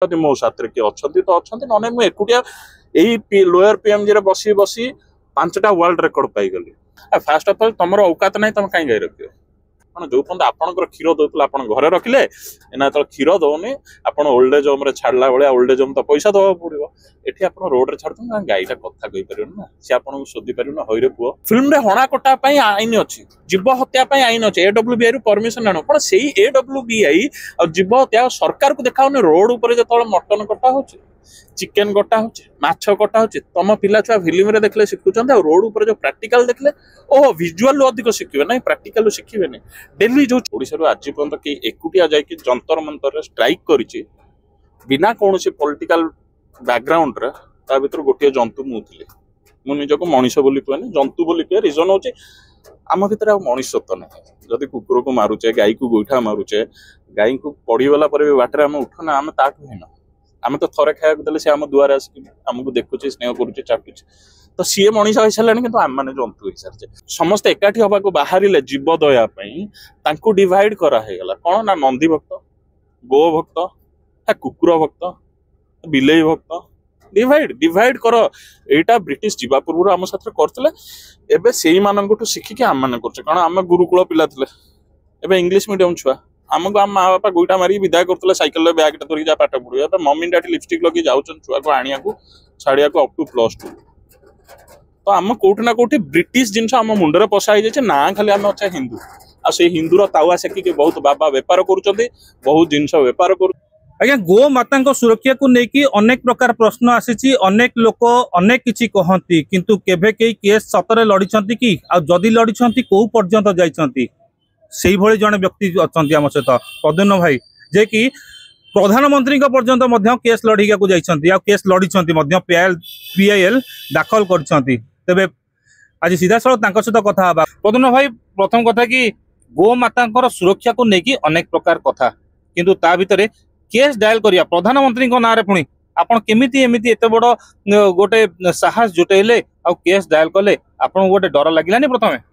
जदि मो साथ किए अच्छा तो अच्छा ना मुझे एकुटिया यही लोअर पीएमजी रे बसी बसी 5टा वर्ल्ड रेकर्ड पाईगली। फास्ट ऑफ ऑल तुम औकात ना तुम कहीं गाई रख जो पर्यटन आपंकर क्षीर दौला आप घरे रखिले ना तो क्षीर दौनी आप ओल्ड एज होम छाड़ा भाया ओल्ड एज होम तो पैसा दवा पड़ो ये आप रोड रे छाड़ गाईटा कथा कही पार ना सी आपको शोधी पार ना हईरे पुओ फिल्म रे हणा कटा आईन अच्छी जीव हत्या आईन अच्छे AWBI रु परमिशन आण कौन से AWBI और जीव हत्या सरकार को देखा रोड उपर जो मटन कटा हो चिकेन कटा हो माछ कटा हो तुम पिला छुआ फिल्म रे देखले शिखुचंद और रोड ऊपर जो प्रैक्टिकल देखले ओ विजुअल अधिक शिखिबे ना प्रैक्टिकल शिखिबे नहीं डेली जो ओडिसा आज पर्यंत कि एकुटिया जाइए जंतर मंतर स्ट्राइक करिछि बिना कौन पॉलिटिकल बैकग्राउंड रे ता भीतर गोटे जंतु मुझे मु निजको मनीष बोली कहनी जंतु बोली कह रिजन होचे आम भीतर मनुष्यत्व ना जदि कुकुर को मारुचे गाई को गोईठा मारुचे गाई को पड़ीगला बाटर आम उठना आम ताठू हेन आम तो थरे खाया देले से आम दुआर आसिक आमको देखुचे स्नेह करुचे चाटुचे तो सी मनीष हो सारे कि आम मैंने जंतु हो सारे समस्ते एकाठी हवा को बाहर जीव दया डिवाइड करागला कौन ना नंदी भक्त गो भक्त कुकुर भक्त बिलेई भक्त डिवाइड डिवाइड कर एटा ब्रिटिश जीवा पूर्व आम साथ करते एबे से मानू शिखिकी आम मैंने कर आम गुरुकुल पिला एबे इंग्लिश मीडियम छुआ आमको आम माँ बापा गोईठा मारिक विदा करते सैकेल बैग धरिक जा पाठ पढ़ा मम्मी डैडी लिपस्टिक लगे जाऊँ छुआ को आनिया छाड़िया अप टू +2 तो आम कौटि ना कौटि ब्रिटिश जिनस आम मुंडे पशाई जाए ना खाली आम अच्छे हिंदू आ से हिंदूर तावा सेकिक बहुत बाबा बेपार कर बहुत जिनस बेपार कर आज्ञा गो माता सुरक्षा को लेकिन अनेक प्रकार प्रश्न आसी अनेक लोक अनेक किछि कहती किंतु केभे कई केस सतरे लड़ी कि जदि लड़ी कौ पर्यंत जाइछंती से भली जड़े व्यक्ति अच्छा आम सहित प्रद्युम्न भाई जे कि प्रधानमंत्री पर्यंत केस लड़ी केस लड़ी PIL दाखल करे आज सीधा सड़क सहित कथा प्रद्युम्न भाई प्रथम कथा कि गो माता सुरक्षा को लेकिन अनेक प्रकार कथा किंतु ता भितर केस डायल करिया प्रधानमंत्री ना रे पुणी आपण केमिति एमिति एते बड़ गोटे साहस जुटेले आ केस डायल कले आपण गोटे डर लागिलानी प्रथमे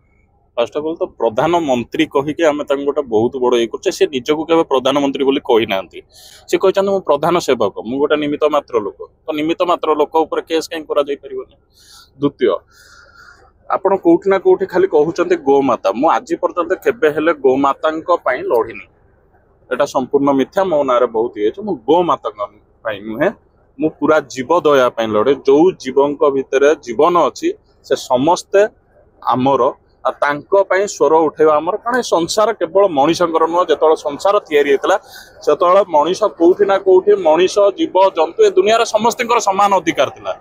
फर्स्ट ऑफ ऑल तो प्रधानमंत्री कहीकि आम गोटे बहुत बड़ ये कर निजक के प्रधानमंत्री बोली कही ना सी कहते मु प्रधान सेवक मु गोटे निमित्त मात्र लोक तो निमित्त मात्र लोक उपर केस कहीं कर द्वितीय आपण कौटि ना कौटि खाली कहते गोमाता मु आज पर्यंत केबे हेले गोमाता लड़ीनी एटा संपूर्ण मिथ्या मो ना बहुत ये मु गोमाता नुहे मु पूरा जीव दया लड़े जो जीवन भितर जीवन अच्छी से समस्ते आमर स्वर उठेवा आमर कारण संसार केवल मनीषकर नुह जो संसार या मनीष कौटि ना कौटि मनीष जीव जंतु ए दुनिया समस्त सामान अधिकार थिला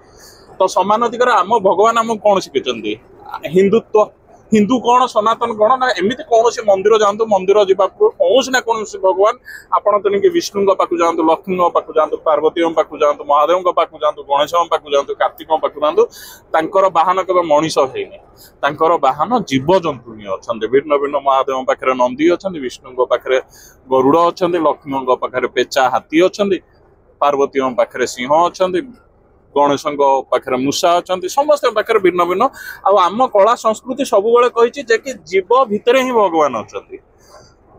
तो सामान अधिकार आम भगवान आमको कौन शिखी हिंदुत्व हिंदू कौन सनातन कौन ना एमती कौन मंदिर जातु मंदिर जावा कौन ना कौन भगवान आपड़ तेणिक विष्णु पाक जातु लक्ष्मी पाक जातु पार्वती पाक जातु महादेव पाक जातु गणेश पाक जातु कार्तिक पाक जातु बाहन केवल मनीष है बाहन जीव जंतु ही अच्छा भिन्न भिन्न महादेव पाखे नंदी अच्छा विष्णु पाखे गरुड़ अच्छा लक्ष्मी पाखे पेचा हाथी अच्छा पार्वती पाखे सिंह अच्छा गणेश पाखे मूषा अच्छा समस्त पाखे भिन्न भिन्न आम कला संस्कृति सब कही जीव भितर ही भगवान अच्छा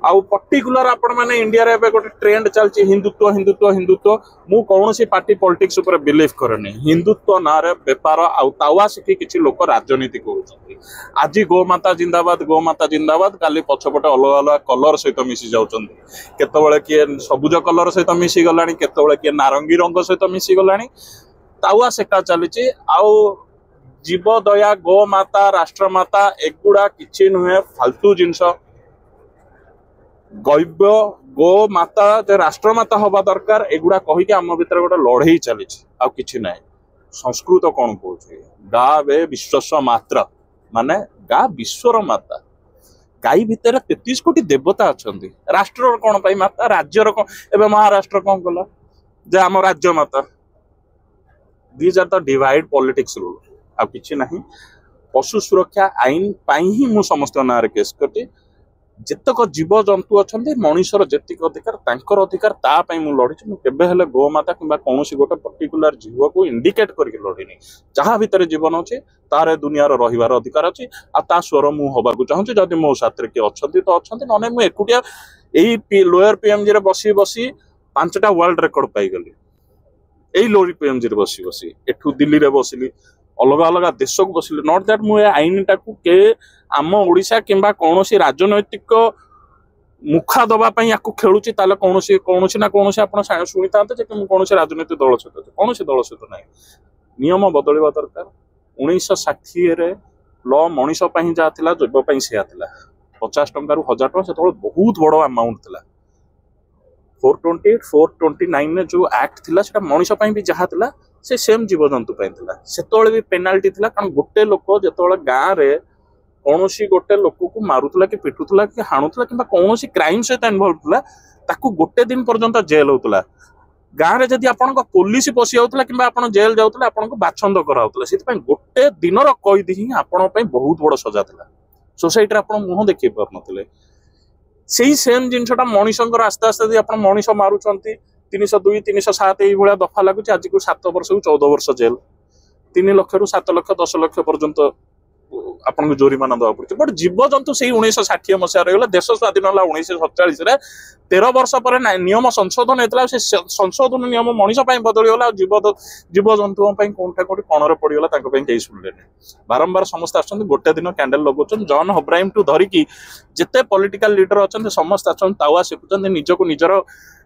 आउ पर्टिकुलर आपण मैंने इंडिया रे गोटे ट्रेंड चलती हिंदुत्व हिंदुत्व हिंदुत्व मु कौन पार्टी पॉलिटिक्स ऊपर बिलीव करे हिंदुत्व ना रे बेपार आउ तावा शिखी किसी लोक राजनीति कर आज गोमाता जिंदाबाद काली पछपटे अलग अलग कलर सहित मिसी जाउछन केतबेले किए सबुज कलर सहित मिसी गलानी केतबेले किए नारंगी रंग सहित मिसी गलानी तावा सेका चली आउ जीव दया गोमाता राष्ट्रमाता एगुड़ा किछि नुहे फालतू जिनस गैव्य गोमाता जे राष्ट्रमाता हवा दरकार एगुड़ा कहीकि आम भीतर गोटे लड़ई चली कि ना संस्कृत कौन कहे गा वे विश्वस्व मात्रा माने गा विश्वर माता गाई भितर 33 कोटी देवता अच्छा राष्ट्र कौन पाई माता राज्यर कौन एवं महाराष्ट्र कौन कला जे आम राज्य माता these are the divide politics rule आ किछि नहीं पशु सुरक्षा आईन पाई ही मु समस्त ना रे केस करती जेतक जीव जंतु अच्छा मनीषर जेतिक अधिकार तांकर अधिकार तापाई मु लड़ी मु केबे हेले गोमाता किंबा कौनसी गोटे पर्टिकुलर जीव को इंडिकेट करके लड़ीनी जहाँ भितर जीवन अच्छे तार दुनियार रहिबार अधिकार अच्छी आ ता स्वर मु हबाकू चाहूँ जदि मो साथ किए अच्छा तो अच्छा ना मुझे एकुटिया यही लोअर पीएमजी रे बसी बसी 5टा वर्ल्ड रेकर्ड पाईगली यही लोरी पीएमजी रे बसी बसी एठू दिल्ली रे बसिली अलग अलग देश को बसिली नॉट दैट मु आईन टाकू के आम ओडिशा किंबा कौनसी राजनैतिक मुखा दबा पई याकू खेलुची ताले कौनसी कौनसी ना कौनसी आपण शुणी था कौन राजनीतिक दल सहित कौन दल सहित ना नियम बदलवा दरकार 1960 रे ल मनीष जहाँ जैव से 50 टंका 1000 टका से बहुत बड़ अमाउंट थिला 428 429 जो एक्ट थिला सेटा मनीष भी जहाँ थिला से सेम जीवजंतु से भी पेनाल्टी थिला कारण गोटे लोक जो गाँव रे कौनसी गोटे लोक को मारुला कि पिटुला कि हाणुला कि कौन क्राइम सहित इनवल्व थिला ताकू गोटे दिन पर्यंत जेल होता गाँव में जदि आपण पुलिस पशि जाऊला कि आप जेल जाऊला आपन को बाछंद कराउला से गोटे दिन कैद ही आपण बहुत बड़ सजा था सोसाइटी आप मुह देखी पार नथिले से सेम जिनटा मनीषर आस्ते आस्ते यदि आप मनीष मारुंट 302 307 ये दफा लगुच आज को 7 वर्ष को 14 वर्ष जेल 3 लाख रु 7 लाख 10 लाख पर्यंत आपन को जोरिमाना दवा पड़े बट जीवजंतु से 1960 मसीह रही देश स्वाधीन है 1947 13 वर्ष पर नियम संशोधन होता से संशोधन नियम मनीष बदलीगला जीवजंतु कौटा कौटी कणर पड़गला कहीं शुणिले बारंबार समस्त आस गोटे दिन कैंडल लगुन जॉन हब्राहिम टू धरिकी जिते पॉलिटिकल लीडर अच्छा समस्त आवा शिखुं निजक निजर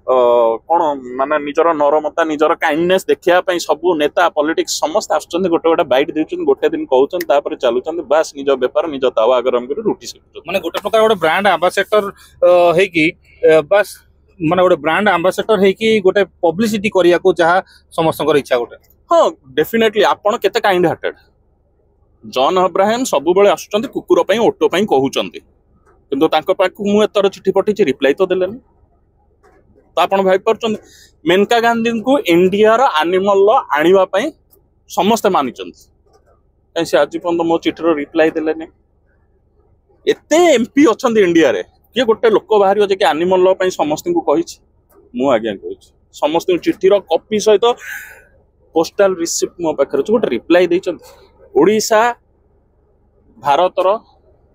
कौन माने निजर नरमता निजर काइंडनेस देखा सब नेता पॉलिटिक्स समस्त आसुच्च गोटे गोटे बैट देउछन गोटे दिन कहउछन चलुछन बास निज बेपार निज तावा गरम कर रुटी सेकुछन माने गोटे प्रकार गोटे ब्रांड एम्बेसडर हे कि बस माने गोटे ब्रांड एम्बेसडर हे कि गोटे पब्लिसिटी करिया को जहा समस्तकर इच्छा गोटे हाँ डेफिनेटली आपण केते काइंड हार्टेड जॉन अब्राहम सब बेले आसुछन कुकुर पई ओटो पई कहउछन किंतु तांको पाखु मु एतर चिठी पठिछि रिप्लाई तो देलेनी तो आप भाई पार्टी मेनका गांधी को इंडिया एनिमल लॉ आने समस्ते मानी कहीं से आज पर्यटन मो चिठीर रिप्लाई देने एते एमपी अच्छा इंडिया रे किए गोटे लोक बाहर जे एनिमल लॉ समस्त को कही आज्ञा कही समस्त चिठीर कॉपी सहित पोस्टाल रिसिप्ट मो पाखे गोटे रिप्लाई देइछन ओडिशा भारतर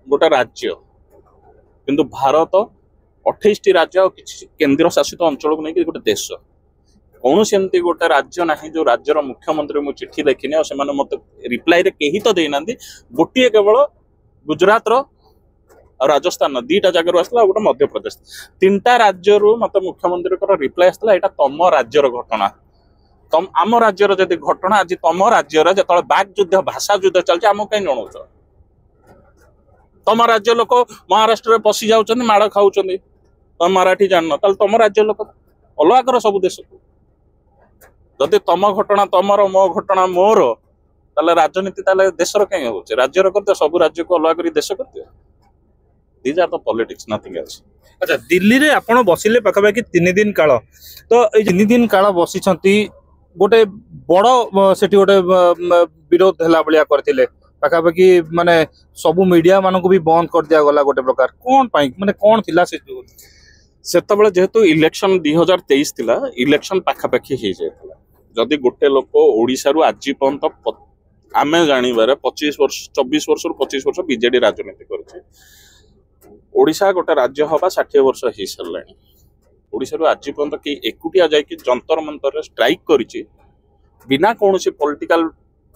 गोटे राज्य किंतु भारत 28 राज्य और किसी केंद्र शासित अंचल को नहीं गोटे देश कौन सेमती गोटे राज्य ना जो राज्यर मुख्यमंत्री मु चिट्ठी देखनी और मत रिप्लाई रे कहीं तो देना गोटे केवल गुजरात राजस्थान 2टा जगह आसला गोटे मध्य प्रदेश 3टा राज्य मत मुख्यमंत्री रिप्लाई आसला यहाँ तुम राज्यर घटना तुम आम राज्यर जदि घटना आज तुम राज्यर जो बाक युद्ध भाषा युद्ध चलती आम कहीं जनाऊच तुम राज्य लोक महाराष्ट्र पशि जाऊँ माड़ खाऊँ तुम मराठी जान तुम राज्य लोक अलग कर सब देश को जदि तुम घटना तुमर मो घटना मोर ताले राजनीति ताले देशर कहीं हो राज्यर कर सब राज्य को अलग कर देश कर these are the politics nothing else अच्छा दिल्ली रे आपण बसिले पाखापाखि 3 दिन काल तो ये 3 दिन काल बसिछंती गोटे बड़ सेठी गोटे विरोध हला बलिया करथिले पाखापाखि माने सब मीडिया मान को भी बंद कर दिया गला गोटे प्रकार कौन पाई माने कौन थिला से जेहेतु इलेक्शन 2023 थिला इलेक्शन पाखापाखि हो जाता जदि गोटे लोक ओडिशा रु आज पर्यंत आम जानवर 25 वर्ष 24 वर्ष 25 वर्ष बीजेडी राजनीति कर ओडिशा गोटे राज्य हवा 60 वर्ष हो सारा ओडिशा रु आज पर्यंत कि एकुटिया जाकि जंतर मंतर स्ट्राइक करिछि बिना कौन पॉलिटिकल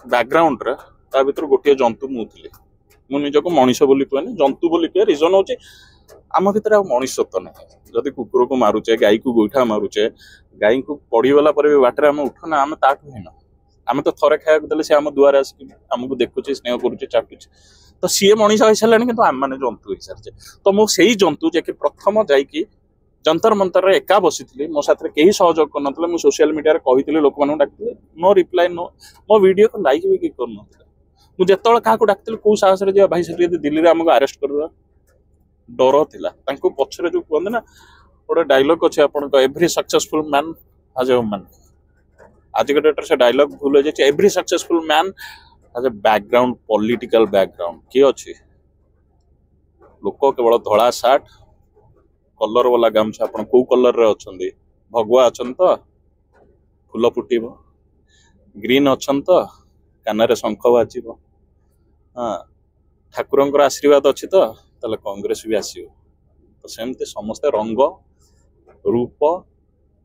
बैकग्राउंड रे ता भीतर गोटे जंतु मुझे मु निजक मनीष बोली कहनी जंतु बोली कह रिजन हूँ आम भीतर आ मनुष्यत्व ना जदि कुकुर को मारुचे गाई को गोईठा मारुचे गाई को पड़ीगला भी बाटर आम उठुना आम ताकू हीन आम तो थरे खाया देले से आम दुआरे आसिक आमको देखुचे स्नेह करुचे चाटुचे तो सी मनीष हो सारे कि आम मैंने जंतु हो सारे तो मु से जंतु जे प्रथम जाकि जंतर मंतर एका बसी मो साथ कहीं सहयोग कर सोशल मीडिया कही लोक मैंने डाक नो रिप्लाई नो मो वीडियो को लाइक भी कि कर मुझे क्या डाक कौ साहस भाई से दिल्ली में आमको आरेस्ट कर डर थिला पछरे जो कहते ना गोटे डायलॉग अच्छे आप every successful man has a woman आज के डेट से डायलॉग भूल हो जाए every successful man has a background political background किए अच्छे लोक केवल धड़ा सार्ट कलर वाला गामछा आप कौ कलर रे अच्छा भगवा अच्छा तो फूल फुटब ग्रीन अच्छा तो कान शंख बाज हाँ ठाकुर आशीर्वाद अच्छी तो कांग्रेस भी आसो तो सेमती समस्ते रंग रूप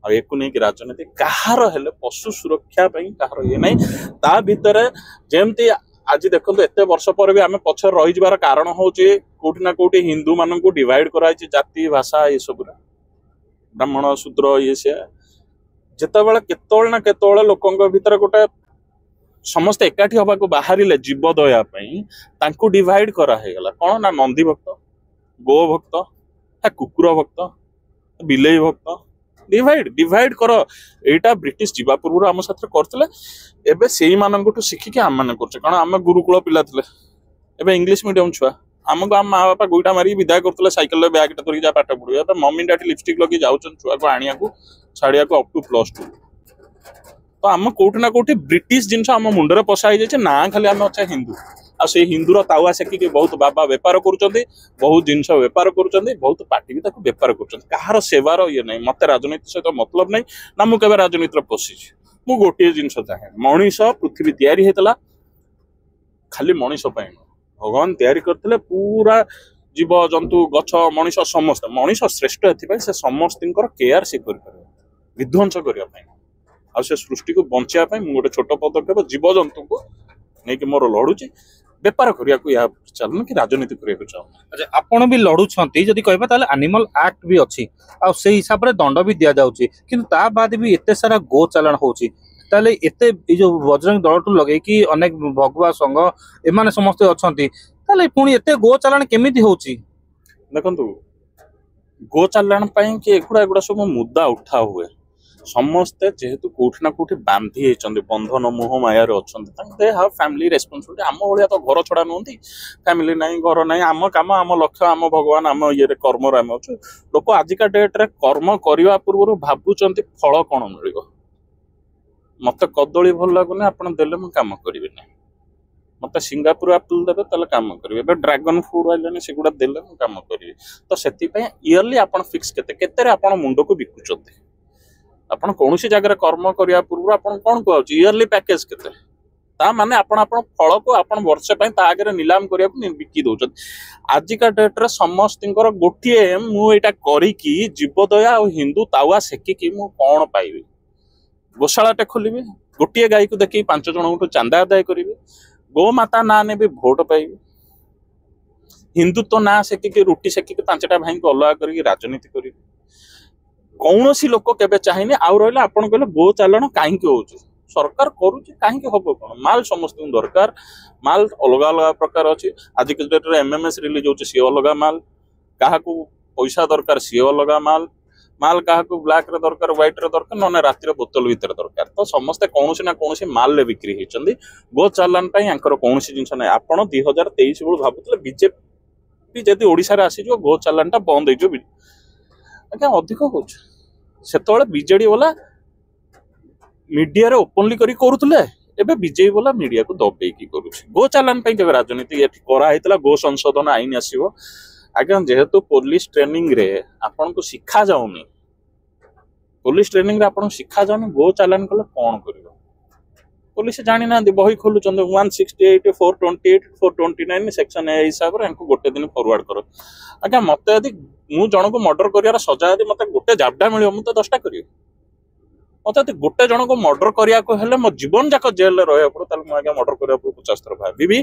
ଆଉ ୟାକୁ ନେଇକି ରାଜନୀତି କାହାର ହେଲେ ପଶୁ ସୁରକ୍ଷା ପାଇଁ କାହାର ଇଏ ନାହିଁ ତା ଭିତରେ ଯେମିତି ଆଜି ଦେଖନ୍ତୁ ଏତେ ବର୍ଷ ପରେ ବି ଆମେ ପଛରେ ରହିଯିବାର କାରଣ ହଉଛି କୋଉଠି ନା କୋଉଠି ହିନ୍ଦୁ ମାନଙ୍କୁ ଡିଭାଇଡ କରାଯାଇଛି ଜାତି ଭାଷା ଏସବୁରେ ବ୍ରାହ୍ମଣ ଶୂଦ୍ର ଇଏ ସେ ଯେତେବେଳେ କେତେବେଳେ ନା କେତେବେଳେ ଲୋକଙ୍କ ଭିତରେ ଗୋଟେ ସମସ୍ତେ ଏକାଠି ହବାକୁ ବାହାରିଲେ ଜୀବ ଦୟା ପାଇଁ ତାଙ୍କୁ ଡିଭାଇଡ କରା ହେଇଗଲା କଣ ନା ନନ୍ଦୀ ଭକ୍ତ ଗୋ ଭକ୍ତ କୁକୁର ଭକ୍ତ ବିଲେଇ ଭକ୍ତ ଡିଭାଇଡ କର ଏଇଟା ବ୍ରିଟିଶ ଯିବା ପୂର୍ବରୁ ଆମ ସାଥିରେ କରୁଥିଲେ ଏବେ ସେଇମାନଙ୍କଠୁ ଶିଖିକି ଆମେ ମାନେ କରୁଛେ କାରଣ ଆମେ ଗୁରୁକୁଳ ପିଲା ଥିଲେ ଏବେ ଇଂଲିଶ ମିଡିୟମ ଛୁଆ ଆମକୁ ଆମ ମା ବାପା ଗୋଇଠା ମାରିକି ବିଦାୟ କରୁଥିଲେ ସାଇକେଲରେ ବ୍ୟାଗଟା ଧରିକି ଯା ପାଠ ପଢିବା ଏବେ ମମି ଡାଡି ଲିପଷ୍ଟିକ ଲଗେଇ ଯାଉଛନ୍ତି ଛୁଆକୁ ଆଣିବାକୁ ଛାଡିବାକୁ ଅପ୍ ଟୁ +2 ତ ଆମ କୋଉଠି ନା କୋଉଠି ବ୍ରିଟିଶ ଜିନିଷ ଆମ ମୁଣ୍ଡରେ ପଶା ହେଇଯାଇଛି ନା ଖାଲି ଆମେ ଅଛେ ହିନ୍ଦୁ ଆଉ ସେଇ ହିନ୍ଦୁର ତାୱା ସେକିକି ବହୁତ ବାବା ବେପାର କରୁଛନ୍ତି ବହୁତ ଜିନିଷ ବେପାର କରୁଛନ୍ତି ବହୁତ ପାର୍ଟି ବି ତାକୁ ବେପାର କରୁଛନ୍ତି କାହାର ସେବାର ଇଏ ନାହିଁ ମତେ ରାଜନୀତି ସହିତ ମତଲବ ନାହିଁ ନା ମୁଁ କେବେ ରାଜନୀତିରେ ପଶିଛି ମୁଁ ଗୋଟିଏ ଜିନିଷ ଚାହେଁ ମଣିଷ ପୃଥିବୀ ତିଆରି ହେଇଥିଲା ଖାଲି ମଣିଷ ପାଇଁ ଭଗବାନ ତିଆରି କରିଥିଲେ ପୁରା ଜୀବ ଜନ୍ତୁ ଗଛ ମଣିଷ ସମସ୍ତେ ମଣିଷ ଶ୍ରେଷ୍ଠ ଏଥିପାଇଁ ସେ ସମସ୍ତଙ୍କର କେୟାର ସେ କରିପାରିବ ବିଧ୍ୱଂସ କରିବା ପାଇଁ ଆଉ ସେ ସୃଷ୍ଟିକୁ ବଞ୍ଚିବା ପାଇଁ ମୁଁ ଗୋଟେ ଛୋଟ ପଦକ୍ଷେପ ଜୀବଜନ୍ତୁଙ୍କୁ ନେଇକି ମୋର ଲଢୁଛି ବେପାର କରିବାକୁ ୟା ଚାଲୁନି କି ରାଜନୀତି କରିବାକୁ ଚାହୁଁନି ଆଚ୍ଛା ଆପଣ ବି ଲଢୁଛନ୍ତି ଯଦି କହିବା ତାହେଲେ ଆନିମାଲ ଆକ୍ଟ ବି ଅଛି ଆଉ ସେଇ ହିସାବରେ ଦଣ୍ଡ ବି ଦିଆଯାଉଛି କିନ୍ତୁ ତା ବାଦ ବି ଏତେ ସାରା ଗୋ ଚାଲାଣ ହଉଛି ତାହେଲେ ଏତେ ଏଇ ଯୋଉ ବଜରଙ୍ଗ ଦଳଠୁ ଲଗେଇକି ଅନେକ ଭଗବା ସଂଘ ଏମାନେ ସମସ୍ତେ ଅଛନ୍ତି ତାହେଲେ ପୁଣି ଏତେ ଗୋ ଚାଲାଣ କେମିତି ହଉଛି ଦେଖନ୍ତୁ ଗୋ ଚାଲାଣ ପାଇଁ କି ଏଗୁଡା ସବୁ ମୁଦ୍ଦା ଉଠା ହୁଏ ସମସ୍ତେ ଯେହେତୁ କୋଉଠି ନା କୋଉଠି ବାନ୍ଧି ହେଇଛନ୍ତି ବନ୍ଧନ ମୋହ ମାୟାରେ ଅଛନ୍ତି ଦେ ହାଭ୍ ଫ୍ୟାମିଲି ରେସ୍ପନ୍ସିବିଲିଟି ଆମ ଭଳିଆ ତ ଘର ଛଡା ନୁହନ୍ତି ଫ୍ୟାମିଲି ନାହିଁ ଘର ନାହିଁ ଆମ କାମ ଆମ ଲକ୍ଷ୍ୟ ଆମ ଭଗବାନ ଆମ ଇଏରେ କର୍ମରେ ଆମେ ଅଛୁ ଲୋକ ଆଜିକା ଡେଟରେ କର୍ମ କରିବା ପୂର୍ବରୁ ଭାବୁଛନ୍ତି ଫଳ କଣ ମିଳିବ ମତେ କଦଳୀ ଭଲ ଲାଗୁନି ଆପଣ ଦେଲେ ମୁଁ କାମ କରିବିନି ମତେ ସିଙ୍ଗାପୁର ଆପଲ ଦେବେ ତାହେଲେ କାମ କରିବି ଏବେ ଡ୍ରାଗନ ଫ୍ରୁଟ୍ ଆଇଲାଣି ସେଗୁଡା ଦେଲେ ମୁଁ କାମ କରିବି ତ ସେଥିପାଇଁ ଇୟରଲି ଆପଣ ଫିକ୍ସ କେତେରେ ଆପଣ ମୁଣ୍ଡକୁ ବିକୁଛନ୍ତି ଆପଣ କୌଣସି ଜାଗାରେ କର୍ମ କରିବା ପୂର୍ବରୁ ଆପଣ କଣ କୁହାଉଛି ଇୟରଲି ପ୍ୟାକେଜ କେତେ ତା ମାନେ ଆପଣ ଫଳକୁ ଆପଣ ବର୍ଷେ ପାଇଁ ତା ଆଗରେ ନିଲାମ କରିବାକୁ ବିକି ଦଉଛନ୍ତି ଆଜିକା ଡେଟରେ ସମସ୍ତଙ୍କର ଗୋଟିଏ ମୁଁ ଏଇଟା କରିକି ଜୀବଦୟା ଆଉ ହିନ୍ଦୁ ତାୱା ସେକିକି ମୁଁ କଣ ପାଇବି ଗୋଶାଳାଟେ ଖୋଲିବି ଗୋଟିଏ ଗାଈକୁ ଦେଖିକି 5 ଜଣଙ୍କଠୁ ଚାନ୍ଦା ଆଦାୟ କରିବି ଗୋମାତା ନାଁ ନେବି ଭୋଟ ପାଇବି ହିନ୍ଦୁତ୍ୱ ନାଁ ସେକିକି ରୁଟି ସେକିକି 5ଟା ଭାଇଙ୍କୁ ଅଲଗା କରିକି ରାଜନୀତି କରିବି କୌଣସି ଲୋକ କେବେ ଚାହିଁନି ଆଉ ରହିଲା ଆପଣ କହିଲେ ଗୋ ଚାଲାଣ କାହିଁକି ହଉଛି ସରକାର କରୁଛି କାହିଁକି ହବ କଣ ମାଲ ସମସ୍ତଙ୍କୁ ଦରକାର ମାଲ ଅଲଗା ଅଲଗା ପ୍ରକାର ଅଛି ଆଜିକା ଡେଟରେ MMS ରିଲିଜ ହଉଛି ସିଏ ଅଲଗା ମାଲ କାହାକୁ ପଇସା ଦରକାର ସିଏ ଅଲଗା ମାଲ କାହାକୁ ବ୍ଲାକ୍ ରେ ଦରକାର ହ୍ୱାଇଟ୍ ରେ ଦରକାର ନହେଲେ ରାତିରେ ବୋତଲ ଭିତରେ ଦରକାର ତ ସମସ୍ତେ କୌଣସି ନା କୌଣସି ମାଲରେ ବିକ୍ରି ହେଇଛନ୍ତି ଗୋ ଚାଲାଣ ପାଇଁ ଆଙ୍କର କୌଣସି ଜିନିଷ ନାହିଁ ଆପଣ 2023 ବେଳୁ ଭାବୁଥିଲେ ବିଜେପି ଯଦି ଓଡିଶାରେ ଆସିଯିବ ଗୋ ଚାଲାଣଟା ବନ୍ଦ ହେଇଯିବ ଆଜ୍ଞା ଅଧିକ ହଉଛି ସେତେବେଳେ ବିଜେଡି ବାଲା ମିଡିଆରେ ଓପନଲି କରି କରୁଥିଲେ ଏବେ ବିଜେପି ବାଲା ମିଡିଆକୁ ଦବେଇକି କରୁଛି ଗୋ ଚାଲାଣ ପାଇଁ କେବେ ରାଜନୀତି ଏଠି କରାହେଇଥିଲା ଗୋ ସଂଶୋଧନ ଆଇନ ଆସିବ ଆଜ୍ଞା ଯେହେତୁ ପୋଲିସ ଟ୍ରେନିଂ ରେ ଆପଣଙ୍କୁ ଶିଖା ଯାଉନି ଗୋ ଚାଲାଣ କଲେ କଣ କରିବ ପୋଲିସ ଜାଣିନାହାନ୍ତି ବହି ଖୋଲୁଛନ୍ତି 168 428 429 ସେକ୍ସନ ଏ ହିସାବରେ ୟାଙ୍କୁ ଗୋଟେ ଦିନ ଫରୱାର୍ଡ କର ଆଜ୍ଞା ମତେ ଯଦି ମୁଁ ଜଣକୁ ମର୍ଡର କରିବାର ସଜା ଯଦି ମତେ ଗୋଟେ ଜାବଡା ମିଳିବ ମୁଁ ତ 10ଟା କରିବି ମତେ ଯଦି ଗୋଟେ ଜଣକୁ ମର୍ଡର କରିବାକୁ ହେଲେ ମୋ ଜୀବନ ଯାକ ଜେଲରେ ରହିବାକୁ ପଡେ ତାହେଲେ ମୁଁ ଆଜ୍ଞା ମର୍ଡର କରିବା ପୂର୍ବରୁ 50 ଥର ଭାବିବି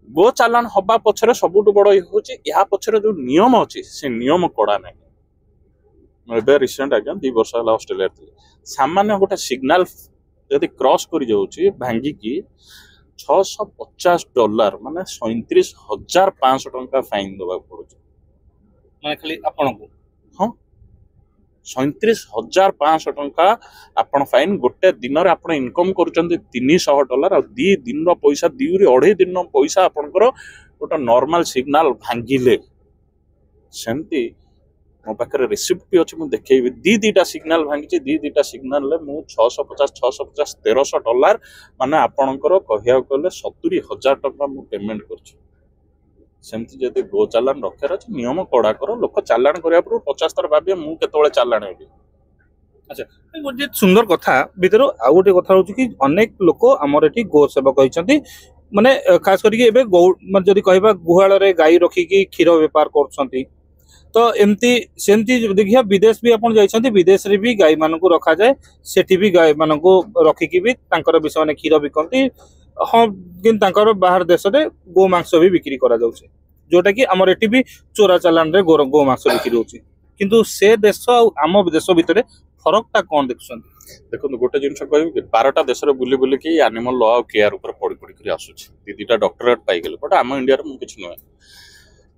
ଗୋ ଚାଲାଣ ହବା ପଛରେ ସବୁଠୁ ବଡ ଇଏ ହଉଛି ଏହା ପଛରେ ଯୋଉ ନିୟମ ଅଛି ସେ ନିୟମ କଡା ନାହିଁ ମୁଁ ଏବେ ରିସେଣ୍ଟ ଆଜ୍ଞା 2 ବର୍ଷ ହେଲା ଅଷ୍ଟ୍ରେଲିଆରେ ଥିଲି ସାମାନ୍ୟ ଗୋଟେ ସିଗ୍ନାଲ ଯଦି କ୍ରସ୍ କରି ଯାଉଛି ଭାଙ୍ଗିକି $650 ମାନେ 37,500 ଟଙ୍କା ଫାଇନ ଦବାକୁ ପଡୁଛି ମାନେ ଖାଲି ଆପଣଙ୍କୁ ହଁ 37,500 ଟଙ୍କା ଆପଣ ଫାଇନ ଗୋଟେ ଦିନରେ ଆପଣ ଇନକମ କରୁଛନ୍ତି $300 ଆଉ 2 ଦିନର ପଇସା 2 ରୁ 2.5 ଦିନର ପଇସା ଆପଣଙ୍କର ଗୋଟେ ନର୍ମାଲ ସିଗ୍ନାଲ ଭାଙ୍ଗିଲେ ସେମିତି ମୋ ପାଖରେ ରିସିପ୍ଟ ବି ଅଛି ମୁଁ ଦେଖେଇବି ଦିଟା ସିଗ୍ନାଲ ଭାଙ୍ଗିଛି ଦିଟା ସିଗ୍ନାଲରେ ମୁଁ $1300 ମାନେ ଆପଣଙ୍କର କହିବାକୁ ଗଲେ 70,000 ଟଙ୍କା ମୁଁ ପେମେଣ୍ଟ କରୁଛି ସେମିତି ଯଦି ଗୋ ଚାଲାଣ ରଖିବାର ଅଛି ନିୟମ କଡା କର ଲୋକ ଚାଲାଣ କରିବା ପୂର୍ବରୁ 50 ଥର ଭାବିବେ ମୁଁ କେତେବେଳେ ଚାଲାଣ ହେବି ଆଚ୍ଛା ଗୋଟେ ସୁନ୍ଦର କଥା ଭିତରୁ ଆଉ ଗୋଟେ କଥା ହଉଛି କି ଅନେକ ଲୋକ ଆମର ଏଠି ଗୋ ସେବକ ହେଇଛନ୍ତି ମାନେ ଖାସ କରିକି ଏବେ ଯଦି କହିବା ଗୁହାଳରେ ଗାଈ ରଖିକି କ୍ଷୀର ବେପାର କରୁଛନ୍ତି तो एमती सेमती देखिए विदेश भी आपण जाइछन्ती विदेश रे भी गाय मानकु रखा जाए सेठी भी गाय मानकु रखिकी भी तांकर विषय माने क्षीर बिकंती हाँ किन तांकर बाहर देश रे गो मांस भी बिक्री करा जाउछे जोटा कि हमर एटी भी चोरा चालान रे गो मांस बिक्री होउछे किंतु से देश आम देश भितर फरकटा कोन देखछन देखो गोटे जिनस कह 12टा देश बुली बुली कि एनिमल लॉ और केयर ऊपर पड़ी पड़ी आसूची दीटा डॉक्टरेट पाई गले बट आम इंडिया रे किछि नुहे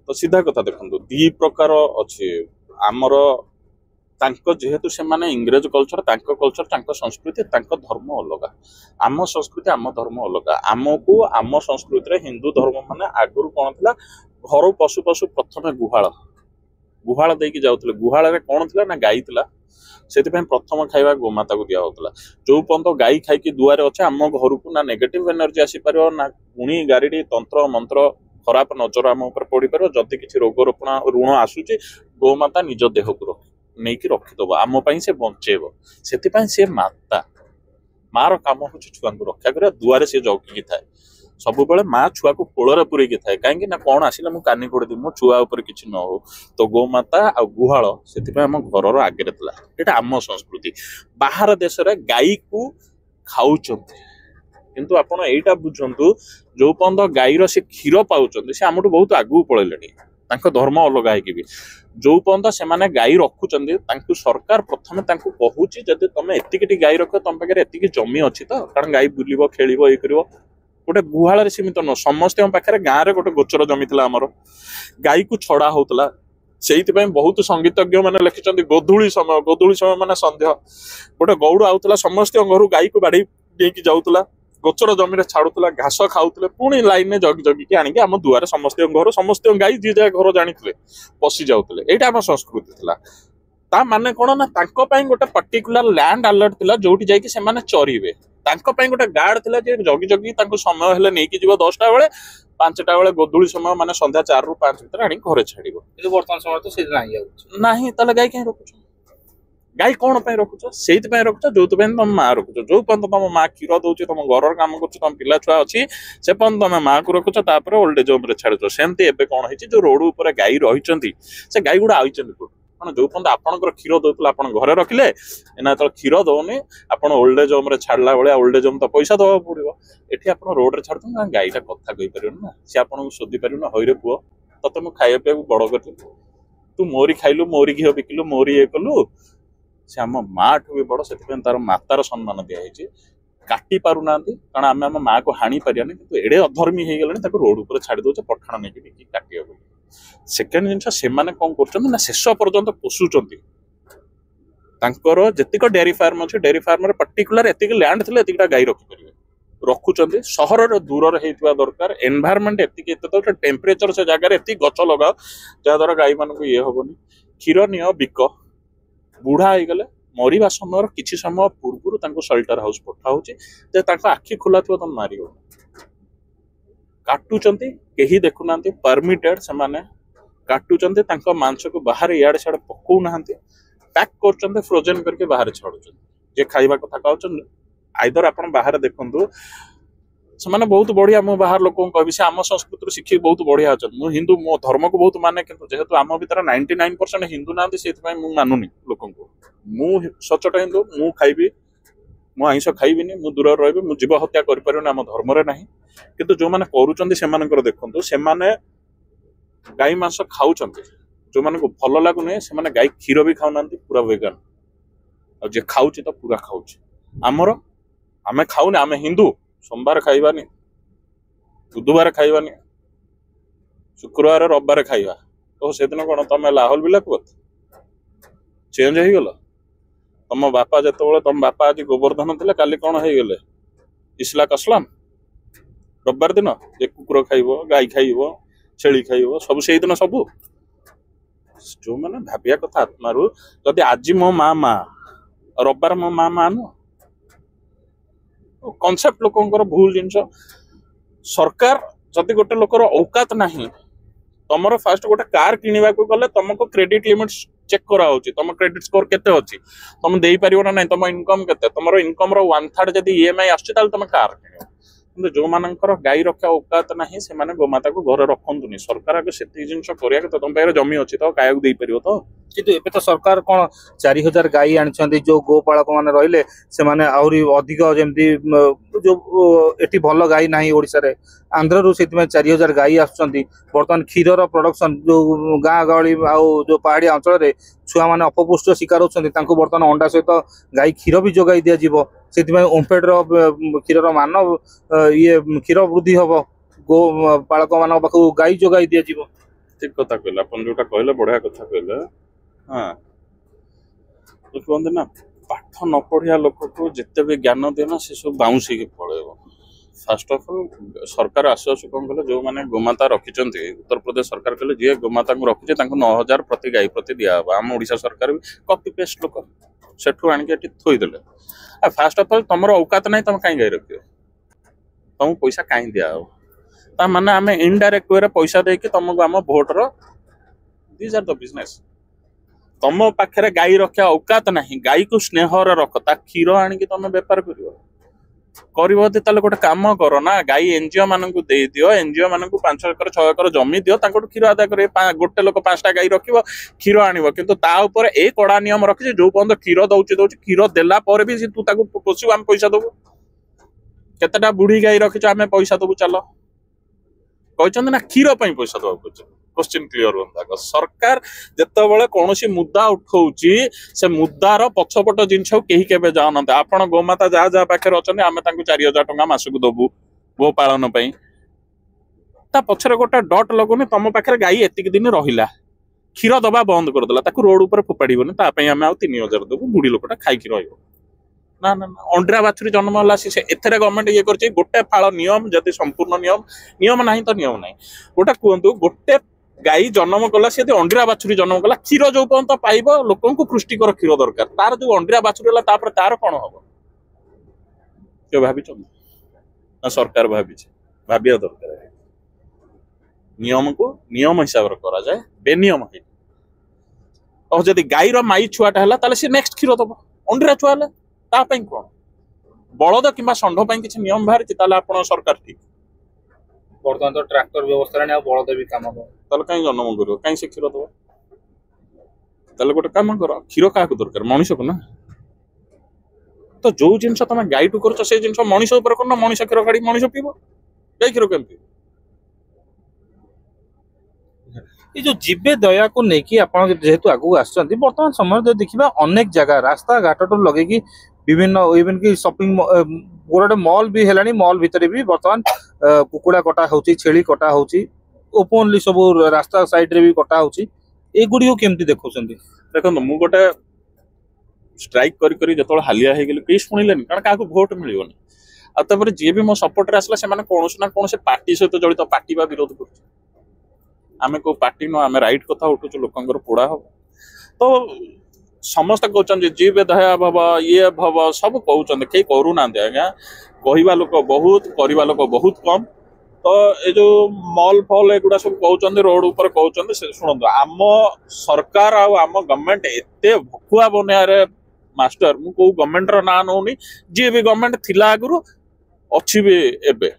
तो सीधा कथा देखो दी प्रकार अच्छे आमर जेहेतु से माने इंग्रेज कल्चर संस्कृति धर्म अलग आम संस्कृति आम धर्म अलग आमको आम संस्कृति हिंदू धर्म माने आगुरी कौन था घर पशु पशु प्रथम गुहाल देकी जाउतले गुहाल कौन थी ना गाई थी से प्रथम खाଇବା गोमाता को दिया होता जो पर्यंत गाई खाई दुआर अच्छे आम घर को ना नेगेटिव एनर्जी आसीपर ना गुणी गारिडी तंत्र मंत्र खराब नजर आम उपर पड़ पार जदि किसी रोग ऋण आसूची गोमाता निज देह को नहीं रखिदब आम से बचेब से माता मार काम हो छुआ को रक्षा कर दुआरे सी जगिकी थाए सब बेले माँ छुआ को कोलर पूरेकी थाए कहीं कौन आसिले मुझे कानी फोड़ी मो छुआ उपर किसी न हो तो गोमाता आ गुहाल से आम घर आगे था यहाँ आम संस्कृति बाहर देश में गाई को खाऊंट किंतु आपण एटा बुझंतु जो पर्यंत गाईर से क्षीर पाउछन से आमठू बहुत आगू पळेलेनी धर्म अलग है कि जो पर्यंत से माने गाई रखुचंदी सरकार प्रथम कहूची जदि तुम एतिकी गाई रख तुम पाखे एतिकी जमी अच्छी तो कारण गाई बुलिबो खेलिबो ये करिवो गोटे गुहाल सीमित न समस्त पाखे गाँव में गोटे गोचर जमी था आमर गाई को छड़ा होता से बहुत संगीतज्ञ मैंने लिखिं गोधूली समय माने संध्या गोटे गौड़ आउला समस्त घर गाई को बाड़ी देकी जाऊला गोचर जमी छाड़ूला घास खाऊले पुणी लाइन में जगी जगिकी आणिकी आम दुआरे समस्त घर समस्त गाई जी जगह घर जानी पशि जाऊले यहाँ आम संस्कृति थी ता माने कौन ना गोटे पर्टिकुलर लैंड अलर्ट थिला जोटी जाइकी से माने चरीबे गोटे गार्ड थिला जे जगी जगी समय हेले नेकी जीव 10टा बेले 5टा बेले गोधूली समय माने संध्या 4 ରୁ 5 भितर आनी घरे छाड़िबो वर्तमान समय तो से नहीं ताले गाई कहीं रखुछ गाई कौन रखुच से रखुच जो तुम माँ रखुच जो पर्यटन तुम माँ क्षीर दौर तुम घर कम कर तुम पिला छुआ अच्छी से पर्यटन तुम माँ को रखुच ओल्ड एज होम छाड़ुच सेमती एवं कौन है जो रोड उपर गाई रही से गाई गुड़ा आई कौन जो पर्यटन आपंकर क्षीर दौला आप घरे रखिले ना तो क्षीर दौनी आप ओल्ड एज होम छाड़ा भाया ओल्ड एज होम तो पैसा दवा पड़ो ये आप रोड में छाड़ू गाईटा कथा कहीपर ना सी आपको शोधि पार ना हईरे पुओ ते मुझे खाया पीवा बड़ कर तू मोरी खाइलु मोरी घी बिकिलु मोरी ये कलु से आम माँ ठू भी बड़ से तार मातार सम्मान दिखाई काटी पारना कारण आम आम माँ को हाणी पारानी कि एडे अधर्मी हो गले रोड उपर छाड़ी दौचे पठाण नहीं काटे सेकेंड जिन से कौन कर शेष पर्यंत पोषुंट जितक डेयरी फार्म अच्छे डेयरी फार्म पर्टिकुलर एतिक लैंड थी एतिकटा गाई रखिपारे रखुचंदी सहर दूर होता दरकार एनवायरनमेंट एतिक टेम्परेचर से जगह एति गच लगाओ जहाद्वारा गाई मान ये हेनी क्षीर नियो बिक बुढ़ा हो गले मरवा समय किसी समय पूर्व शेल्टर हाउस पठा हो आखि खोला थी तुम मार काटुचंती कहीं देखुना परमिटेड से माने काटुचंती मांस को बाहर इाड़े सियाड़े पकाउना पैक कर फ्रोजेन करके बाहर छाड़ुचंती जे खाइबा कथा कहउचन आइदर आपण बाहर देखंतु से माने बहुत बढ़िया मु बाहर लोक कह से आम संस्कृति शिखी बहुत बढ़िया अच्छा मु हिंदू मो धर्म को बहुत माने किंतु जेहेतु आम भीतर 99% हिंदू ना से मानुनी लोक मु सचोट हिंदू मु खाइबी मु आइंस खाइबिनी मु दूर रही मु जीव हत्या करें आम धर्म ना किंतु जो मैंने करुँच देखु से गाई मांस खाऊँ जो मैंने भल लगुनि से गाई क्षीर भी खाऊना पूरा वेगान और जे खाऊँ तो पूरा खाऊँ आमर आम खाऊनी आम हिंदू सोमवार खाइबानी बुधवार खाइबानी शुक्रवार रविवार खाइबा तो से दिन कौन तुम लाहौल बिला कुत चेंज हो गल तुम बापा जो तुम बापा आज गोवर्धन थे काली कौन हो गले इस्लाक असलाम रविवार दिन जे कुकुर खाइब गाई खाइब छेली खाइब सब से दिन सब जो मैंने भाविया कथा आत्मारू जदि आज मो माँ माँ रविवार मो माँ माँ नुह कॉन्सेप्ट लोकंकर भूल जिनस सरकार जदि गोटे लोकर औकात नहीं तुम फास्ट गोटे कार किणवा को गले तुमको क्रेडिट लिमिट चेक करा तुम क्रेडिट स्कोर केते अच्छी तुम दे पारिबो ना नहीं तुम इनकम केते तुम इनकम रो 1/3 जदि ईएमआई आछे ताल तुम कार किणो କିନ୍ତୁ ଯୋଉମାନଙ୍କର ଗାଈ ରକ୍ଷା औकात ନାହିଁ ସେମାନେ ଗୋମାତାକୁ ଘରେ ରଖନ୍ତୁନି। ସରକାର ଆଗ ସେତିକି ଜିନିଷ କରିବା କଥା। ତମ ପାଖରେ ଜମି ଅଛି ତ ଗାଈକୁ ଦେଇପାରିବ ତ? କିନ୍ତୁ ଏବେ ତ ସରକାର କଣ 4000 ଗାଈ ଆଣିଛନ୍ତି, ଯୋଉ ଗୋପାଳକ ମାନେ ରହିଲେ ସେମାନେ ଆହୁରି ଅଧିକ, ଯେମିତି ଯୋଉ ଏଠି ଭଲ ଗାଈ ନାହିଁ ଓଡିଶାରେ, ଆନ୍ଧ୍ରରୁ ସେଥିପାଇଁ 4000 ଗାଈ ଆସୁଛନ୍ତି। ବର୍ତ୍ତମାନ କ୍ଷୀରର ପ୍ରଡକ୍ସନ ଯୋଉ ଗାଁ ଗହଳି ଆଉ ଯୋଉ ପାହାଡିଆ ଅଞ୍ଚଳରେ ଛୁଆମାନେ ଅପପୁଷ୍ଟ ଶିକାର ହଉଛନ୍ତି, ତାଙ୍କୁ ବର୍ତ୍ତମାନ ଅଣ୍ଡା ସହିତ ଗାଈ କ୍ଷୀର ବି ଯୋଗାଇ ଦିଆଯିବ। ସେଥିପାଇଁ ଓମ୍ଫେଡର କ୍ଷୀରର ମାନ ଇଏ କ୍ଷୀର ବୃଦ୍ଧି ହବ, ଗୋ ପାଳକ ମାନଙ୍କ ପାଖକୁ ଗାଈ ଯୋଗାଇ ଦିଆଯିବ। ଠିକ କଥା କହିଲେ ଆପଣ, ଯୋଉଟା କହିଲେ ବଢିଆ କଥା କହିଲେ। ହଁ, କୁହନ୍ତି ନା ପାଠ ନ ପଢିଆ ଲୋକକୁ ଯେତେ ବି ଜ୍ଞାନ ଦିଅନା ସେ ସବୁ ବାଉଁଶ ହେଇକି ପଳେଇବ। ଫାଷ୍ଟ ଅଫ ଅଲ୍ ସରକାର ଆସୁ ଆସୁ କଣ କଲେ, ଯୋଉମାନେ ଗୋମାତା ରଖିଛନ୍ତି, ଉତ୍ତରପ୍ରଦେଶ ସରକାର କହିଲେ ଯିଏ ଗୋମାତାଙ୍କୁ ରଖିছে ତାଙ୍କୁ 9000 ପ୍ରତି ଗାଈ ପ୍ରତି ଦିଆହବ। ଆମ ଓଡିଶା ସରକାର ବି କପି ପେଷ୍ଟ ଲୋକ ସେଠୁ ଆଣିକି ଏଠି ଥୋଇଦେଲେ। ଫାଷ୍ଟ ଅଫ ଅଲ୍ ତମର औକାତ ନାହିଁ, ତମେ କାହିଁ ଗାଈ ରଖିବ? ତମକୁ ପଇସା କାହିଁ ଦିଆହବ? ତା ମାନେ ଆମେ ଇନଡାଇରେକ୍ଟ ୱେରେ ପଇସା ଦେଇକି ତମକୁ ଆମ voter, this R the business. ତମ ପାଖରେ ଗାଈ ରଖିବା औକାତ ନାହିଁ, ଗାଈକୁ ସ୍ନେହରେ ରଖ, ତା କ୍ଷୀର ଆଣିକି ତମେ ବେପାର କରିବ ଯଦି ତାହେଲେ ଗୋଟେ କାମ କର ନା, ଗାଈ ଏନଜିଓ ମାନଙ୍କୁ ଦେଇଦିଅ। ଏନଜିଓ ମାନଙ୍କୁ 5 ଏକର 6 ଏକର ଜମି ଦିଅ, ତାଙ୍କଠୁ କ୍ଷୀର ଆଦାୟ କରିବ। ଗୋଟେ ଲୋକ 5ଟା ଗାଈ ରଖିବ, କ୍ଷୀର ଆଣିବ। କିନ୍ତୁ ତା ଉପରେ ଏ କଡା ନିୟମ ରଖିଛି, ଯୋଉ ପର୍ଯ୍ୟନ୍ତ କ୍ଷୀର ଦଉଛି, କ୍ଷୀର ଦେଲା ପରେ ବି ତୁ ତାକୁ ପୋଷିବୁ, ଆମେ ପଇସା ଦବୁ। କେତେଟା ବୁଢୀ ଗାଈ ରଖିଛ, ଆମେ ପଇସା ଦବୁ ଚାଲ। କହିଛନ୍ତି ନା କ୍ଷୀର ପାଇଁ ପଇସା ଦବାକୁ କହିଛନ୍ତି। क्वेश्चन क्लियर हुआ। सरकार जितेबाला कौन मुद्दा उठाऊँ से मुद्दार पछपट जिन कहीं के जाऊना आप गोमाता जहाँ जहाँ पाखे अच्छा आम 4000 टंका मसकू दबू गो पालन पछरे गोटे डट लगुनि तुम पाखे गाई एतिक दिन रहा क्षीर दबा बंद करदेला रोड उपर फोपाड़बनी आम आउ 3000 देवु बुढ़ी लोकटा खाई रही ना ना अंड्रा बाछुरी जन्म है एथेरे गवर्नमेंट ये कर गोटे फाड़ नियम जदि संपूर्ण नियम नियम ना तो नियम ना गोटे कहतु गोटे गाई जन्म कला सी अंड्रा बाछुरी जन्म कला क्षीर जो पर्यंत पाइब लोक पुष्टिकर क्षीर दरकार तार जो अंड्रा बाछुरी तार कौन हम क्यों भावी सरकार भाविया दरकार नियम को नियम हिसाब से करा जाए बेनियम है और जदि गाईर माई छुआटा है सी नेक्स्ट क्षीर दब अंड्रा छुआ है कौन बलद कि षंढ किसी नियम बाहर आप सरकार ठीक बर्तमान तो ट्रैक्टर व्यवस्था बलद भी काम कहीं जन्म कर कहीं से क्षीर दब गोटे कम कर क्षीर क्या दरकार मनीष को ना तो जो जिन तुम गाई टू कर जिन मनीष कर मनीष क्षीर काढ़ मनीष पीब गाई क्षीर केम पीब ये जो जीवे दया को लेकिन आप जेहेतु आगू आसुँच बर्तमान समय देखा अनेक जगह रास्ता घाट लगे विभिन्न इवन की शॉपिंग गोटे मॉल भी है मॉल भितर भी बर्तमान कुकुड़ा कटा हो छेली कटा हो ओपनली सब रास्ता साइड रे भी कटा हो एगुड़ी केमती देखो देखो मु गोटे स्ट्राइक करी जो हालिया हो गली कहीं शुणिले कारण क्या भोट मिलनी आपर जी भी मो सपोर्ट आसला से कौन ना कौन से पार्टी सहित जड़ित पार्टी बा विरोध कर आमे को पार्टी न आमे राइट कथा उठुचु लोकंकर पोड़ा हो तो समस्त कहते जी दया भव ये भव सब कहते कहीं करूना आज्ञा कहवा लोक बहुत करवा लोक बहुत कम तो ये जो मॉल फल एगुड़ा सब कहते रोड उपर कहते शुणु आम सरकार आम गवर्नमेंट एत भकुआ बनया मास्टर मु कौ गवर्नमेंट ना नौनी जी भी गवर्नमेंट थिला आगु अच्छी भी एबे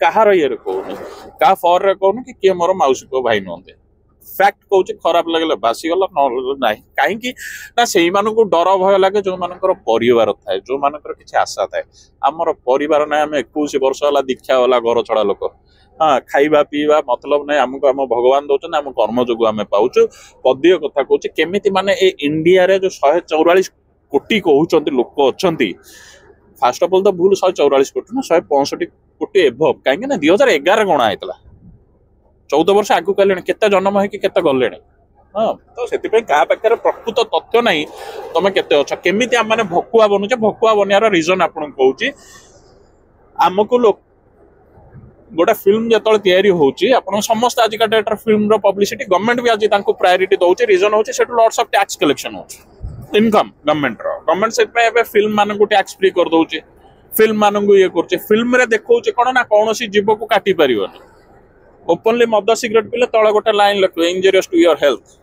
कहार ये कहूनी क्या फर रे कहूनी कि किए मोर मौसी को भाई नुहते फैक्ट कहूँ खराब लगे बासीगला ना कहीं ना से डर भय लगे जो मानकर परिवार थाए जो मानकर किसी आशा थाए आमर परिवार ना आम 21 वर्ष है दीक्षा वाला घर छड़ा लोक हाँ खाइबा पीवा मतलब ना आमको आम भगवान दौरान आम कर्म जो आम पाचु पदीय कथा कहूँ केमी माने इंडिया रे जो 144 कोटी कहते लोक अच्छा फास्ट अफ ऑल तो भूल 144 कोटी ना 165 कोटी एभव कहीं 2011 गणा होता 14 वर्ष आगू कले केते जन्म है कि केते गले हाँ तो से क्या पाखे प्रकृत तथ्य ना तुम केते अच्छा केमी आम मैंने भकुआ बनूचे भकुआ बनयार रिजन आपन कहूँ आमको लोक गोटे फिल्म जो तैयारी होची आपन समस्त आजिका डेट फिल्म पब्लिसिटी गवर्नमेंट भी आज प्रायोरिटी दौर रिजन होची से लॉट्स ऑफ टैक्स कलेक्शन हो इनकम गवर्नमेंट से फिल्म मान को टैक्स फ्री कर दौचे फिल्म मान को ये कर फिल्म रे देखो कौन ना कौन जीव को काटी पार ओपनली मद सिगरेट पीले तले गोटे लाइन लिख इंजरियस टू योर हेल्थ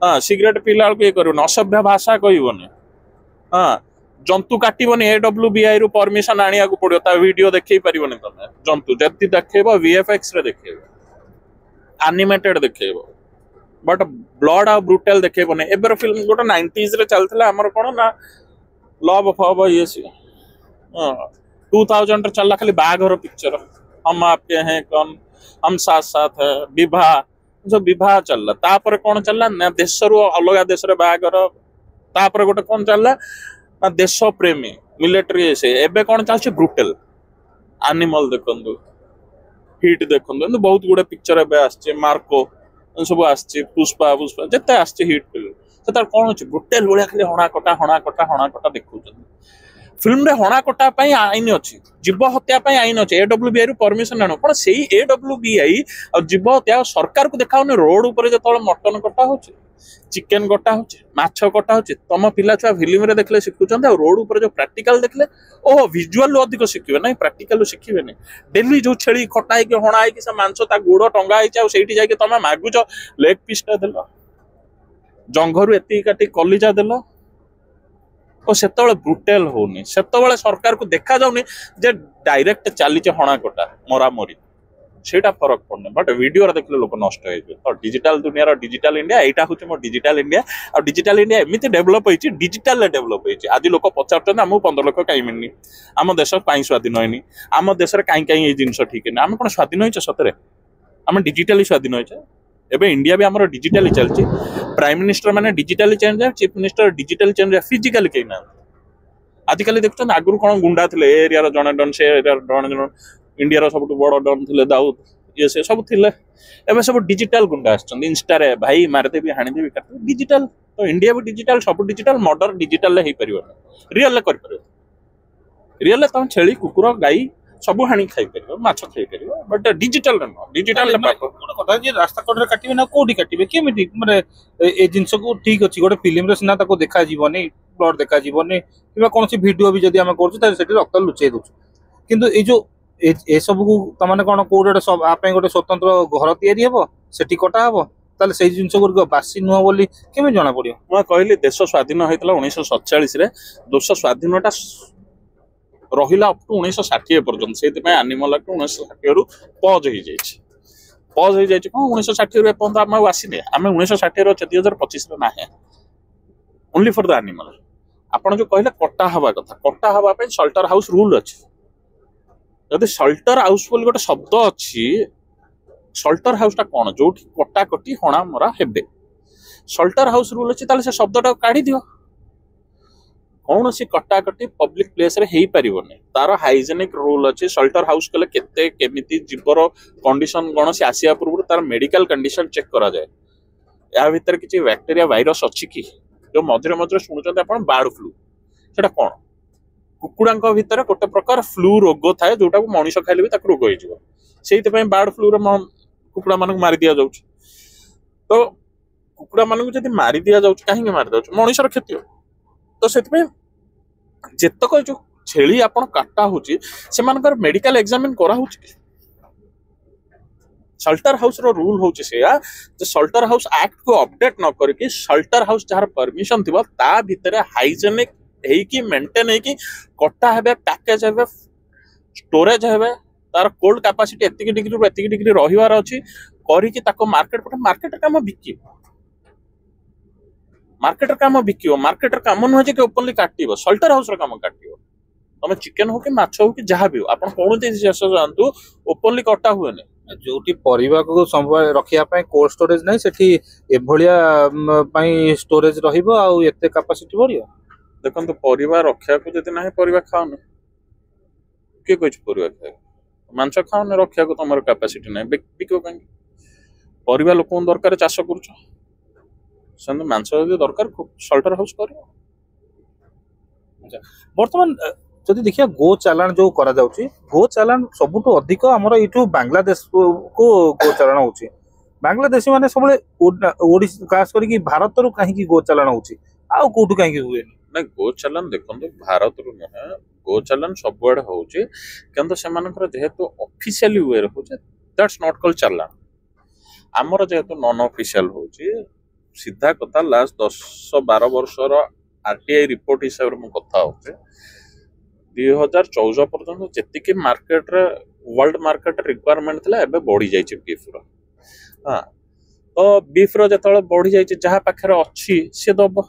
हाँ सिगरेट पीला बेलू ये कर असभ्य भाषा कहबनी हाँ जंतु काटबनी AWBI रु परमिशन आनिया पड़ो ता वीडियो देखई परिबनी तमे जंतु जति देखैबो VFX रे देखैबो एनिमेटेड देखैबो बट ब्लड आ ब्रूटल देखैबो नै एबर फिल्म गोटा 90s रे चलथला हमर कोन ना लव फव ये सी 2000 रे चलला खाली बाघर पिक्चर हम आपके हैं कौन हम साथ साथ है विवाह जो विवाह चलला तापर कोन चलला ना देश रु अलग देश रे बाघर तापर गोटे कोन चलला ना देश प्रेमी मिलिटरी से एबे कोन चलछि ब्रूटल एनिमल देखंदु हिट देखंदु बहुत गुडे पिक्चर एबे आछे मार्को सब आछे पुष्पा पुष्पा जते आछे हिट फिल्म सेतार कोन होछि ब्रूटल भलिया खाली हणा कटा देखुछन फिल्म रे हणा कटा पई आईन अछि जीव हत्या पई आईन अछि AWBI रु परमिशन आनो पण सेही AWBI और जीव हत्या सरकार को देखाउने रोड ऊपर जतळ मटन कटा होछि चिकेन कटा होछि माछ कटा होछि तम पिला छुआ फिल्म रे देखले सिखुचंद और रोड ऊपर जो प्रैक्टिकल देखले ओ विजुअल अधिक शिखिबे नै प्रैक्टिकल शिखिबे नै डेली जो छेली खटाई के हणाई के से मांस ता गुड़ टंगा आइछ आ सेठी जाय के तमे मागुच लेग पीस ता देलो जंघरू एती काटी कलिजा देलो ओ सेतबेले ब्रूटल होनी सेतबेले सरकार को देखा जाउनी जे डायरेक्ट चाली हणा कटा मरा मरी सेटा फरक पड़ने बट वीडियो रे देखले लोक नष्ट हो तो डिजिटल दुनिया रो डिजिटल इंडिया एटा होचे मो डिजिटल इंडिया और डिजिटल इंडिया एमिति डेवलप होईची डिजिटल ले डेवलप होईची आज लोक पचारछन हम 15 लाख काई मिलनी आम देश पाई स्वाधीन होइनी आम देश रे काई काई ए जिंस ठीक नै हम कोन स्वाधीन होइछ सतरे हम डिजिटली स्वाधीन होइछ एबे इंडिया भी हमर डिजिटली चलची प्राइम मिनिस्टर माने डिजिटली चेंज है चीफ मिनिस्टर डिजिटली चेंज है फिजिकली के ना आजिकल देखछन आगुर कोन गुंडा थिले एरिया रो जने डन से एरिया डन इंडिया रो सबटु बड़ डन थिले दाऊद ये से सब थिले एबे सब डिजिटल गुंडा आछन इंस्टा रे भाई मार देबी हानि देबी काट डिजिटल तो इंडिया भी डिजिटल सब डिजिटल मॉडर्न डिजिटल ले हे परिबो रियल ले कर परिबो रियल ले तम छेली कुकुर गाई सब हानि खाई परिबो माछ खाई परिबो बट डिजिटल न डिजिटल ले पाको कथा जे रास्ता कड़े काटिबे ना कोडी काटिबे केमिति माने ए जिंस को ठीक अछि गोटे फिल्म रे सिना ताको देखा जीवनी ब्लड देखा जीवनी किबा कोनसी वीडियो भी जदी हम करछु त सेठी रक्त लुचै दोछु किंतु ए जो ए सब को तमाने कोन कोडे सब आ पे गोटे स्वतंत्र घर तयारी हेबो सेठी कटा हेबो ताले सेही जिंस गुर बासी नुह बोली केमे जाना पड़ियो म कहली देश स्वाधीन होइतला 1947 रे देश स्वाधीनता रहिला अप टू 1960 पर्यंत सेति में एनिमल एक्ट 1960 रु पॉज हो जाय को 1960 रे पर्यंत हम आसीने हम 1960 रो 2025 रे नाही ओनली फॉर द एनिमल आपण जो कहले कटा हवा कथा कटा हवा पे शेल्टर हाउस रूल अछि यदि शेल्टर हाउस बोल गोटे शब्द अछि शेल्टर हाउस ता कोन जो कटा कटी हणा मरा हेबे शेल्टर हाउस रूल अछि ताले से शब्दटा काढी दियो कौन सी कटा कटी पब्लिक प्लेस रे हेई परिबोनी तार हाइजेनिक रूल अछि शेल्टर हाउस कले केते केमिति जीवर कंडीशन कोन से आसिया पूर्व तार मेडिकल कंडीशन चेक करा जाय या भीतर किछि बैक्टीरिया वायरस अछि कि जो मझरे मझरे सुनुचंत आपण बर्ड फ्लू सेटा कोन कुकुडांक भीतर गोटे प्रकार फ्लू रोग थाए जोटा को मनीष खाइले भी ताक रोग होई जिवो सेहित पय बर्ड फ्लू रे कुकुडा मानक मारि दिया जाउछ तो कुकुडा मानक जदि मारि दिया जाउछ काहे मारि जाउछ मनीष र क्षति हो तो सेतपे जेतक जो छेली आपण काटा होची से मानकर मेडिकल एग्जामिन करा होची शेल्टर हाउस रो रूल होची से जे शेल्टर हाउस एक्ट को अपडेट न करके शेल्टर हाउस जहार परमिशन थिबा ता भीतर हाइजेनिक हेई की मेंटेन हेई की कटा हेबे पैकेज हेबे स्टोरेज हेबे तार कोल्ड कैपेसिटी एतिकी डिग्री रहिवार अछि करी कि ताको मार्केट काम बिकिबो मार्केटर काम नुह जे ओपनली काटिबो शेल्टर हाउस रो काम काटिबो तमे चिकन हो कि माछ हो कि जहां भी हो आपण कोन देश जानतु ओपनली कटा हुए नै जोटी परिवा को संभाळ रखिया पय कोल्ड स्टोरेज नै सेठी एभलिया पय स्टोरेज रहिबो आ एते कैपेसिटी बढियो देखंतु परिवा रखिया को जति नाही परिवा खाओ न के कहछ परिवा खाए मांस खाओ न रखिया को तमर कैपेसिटी नै बिको काई परिवा लोक दरकार चाष करूछ संद मांस दरकार शेल्टर हाउस करियो वर्तमान जदि देखिया गो चालान जो करा जाउची गो चालान सबुठो अधिक हमर इठू बांग्लादेश को गो चालान होची बांग्लादेशी माने सबले ओडिसा खास करी कि भारत रु काहे कि गो चालान होची आ कोठु काहे कि हुए ना गो चालान देखंतु भारत रु न गो चालान सबुआड होची किंतु से मानकर जेहेतु ऑफिशियली वे होची दैट्स नॉट कॉल्ड चालान हमर जेहेतु नॉन ऑफिशियल होची सीधा कथा लास्ट 10-12 वर्षर आरटीआई रिपोर्ट हिसाब से कथा हो 2014 पर्यंत जी मार्केट वर्ल्ड मार्केट रिक्वायरमेंट थी एवं बढ़ी जाइए बीफ हाँ तो बीफ जो बढ़ी जाइए जहाँ पाखे अच्छी सी दब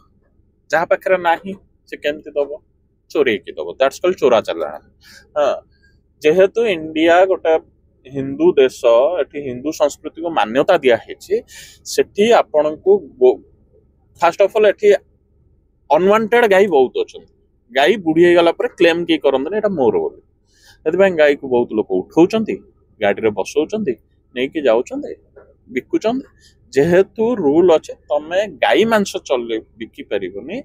जहाँ पाखे ना से केमती दब चोरी की दब दैट्स कॉल्ड चोरा चलाण हाँ जेहेतु इंडिया गोटे हिंदू देश एटी हिंदू संस्कृति को मान्यता दिखाई आपण को fast of all eighty unwanted गाई बहुत अच्छा गाई बुढ़ी गला क्लेम किए करते यहाँ मोर बोली गाई को बहुत लोग उठाऊँ गाड़ी में बसाऊँ नहीं कि जाऊँ बिकुचन जेहेतु रूल अच्छे तमें गाई मांस चल बिकी पारनी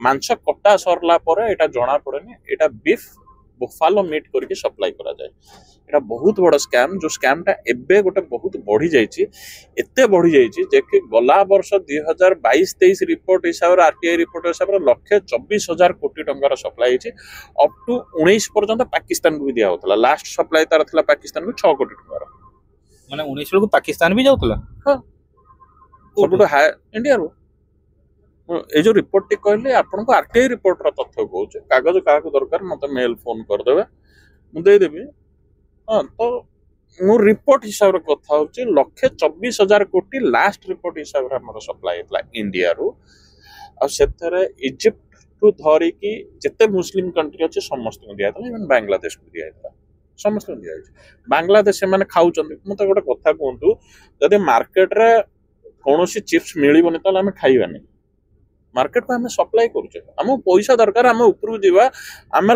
मांस कटा सरला यहाँ जना पड़े यहाँ बीफ बुफालो मीट करके सप्लाई करा जाए এটা बहुत बड़ स्कैम जो स्कैम टा एबे गोटे बहुत बढ़ी जाइए एते बढ़ी जाइए जे कि गला वर्ष 2022-23 रिपोर्ट हिसाब आरटीआई रिपोर्ट हिसाब से 1,24,000 कोटी टंकार सप्लाई होती अप टू 19 पर्यंत पाकिस्तान को भी दिया होता लास्ट सप्लाई तार था पाकिस्तान को 6 कोटी टंकार माने 19 को पाकिस्तान भी जाउतला हां सब हाई इंडिया रो ए जो रिपोर्ट टी कहले आपन को आरटीआई रिपोर्ट रा तथ्य कहूछ कागज का दरकार मते मेल फोन कर देबे मु दे देबी हाँ तो मो रिपोर्ट हिसाब से कथा हो 1,24,000 कोटी लास्ट रिपोर्ट हिसाब से सप्लाई होता इंडिया रू इजिप्ट टू धरिकी जिते मुस्लिम कंट्री अच्छे समस्त को दिया इवन बांग्लादेश को दिया समस्त को दिया बांग्लादेश से खाऊ मत गोटे कथा कहतु जब मार्केट रे कौन चिप्स मिलबनी तो आम खाइबानी मार्केट को आम सप्लाई करुचे पैसा दरकार आम उपरକୁ ଯିବା आम